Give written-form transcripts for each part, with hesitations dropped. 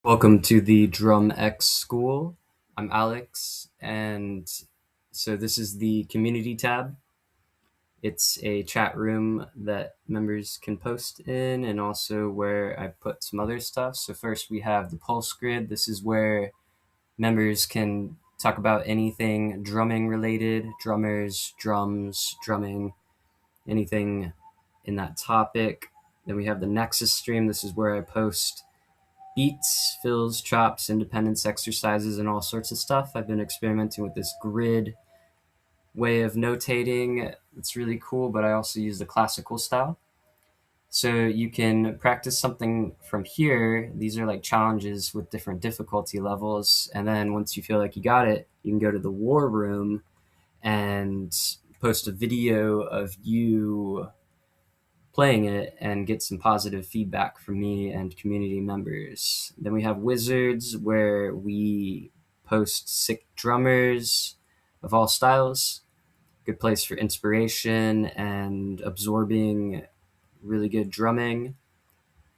Welcome to the DrumX Skool. I'm Alex, and so this is the community tab. It's a chat room that members can post in, and also where I put some other stuff. So first we have the pulse grid. This is where members can talk about anything drumming related, drummers, drums, drumming, anything in that topic. Then we have the Nexus stream. This is where I post beats, fills, chops, independence exercises, and all sorts of stuff. I've been experimenting with this grid way of notating. It's really cool, but I also use the classical style. So you can practice something from here. These are like challenges with different difficulty levels. And then once you feel like you got it, you can go to the war room and post a video of you playing it and get some positive feedback from me and community members. Then we have Wizards, where we post sick drummers of all styles. Good place for inspiration and absorbing really good drumming.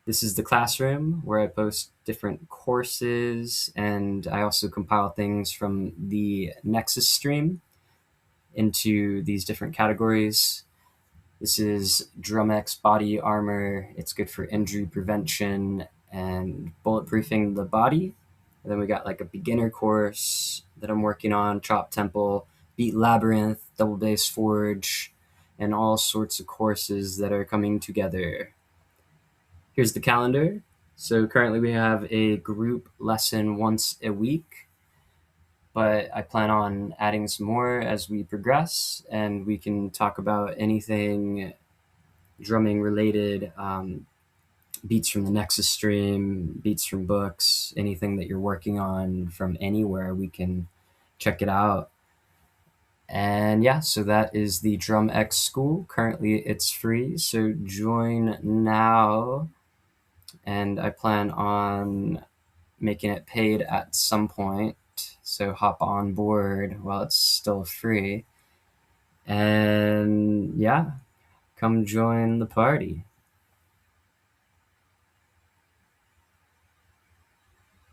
This is the classroom, where I post different courses, and I also compile things from the Nexus stream into these different categories. This is DrumX body armor. It's good for injury prevention and bulletproofing the body. And then we got like a beginner course that I'm working on, chop tempo, beat labyrinth, double bass forge, and all sorts of courses that are coming together. Here's the calendar. So currently we have a group lesson once a week, but I plan on adding some more as we progress, and we can talk about anything drumming related, beats from the Nexus stream, beats from books, anything that you're working on from anywhere, we can check it out. And yeah, so that is the DrumX Skool. Currently it's free, so join now. And I plan on making it paid at some point, so hop on board while it's still free. And yeah, come join the party.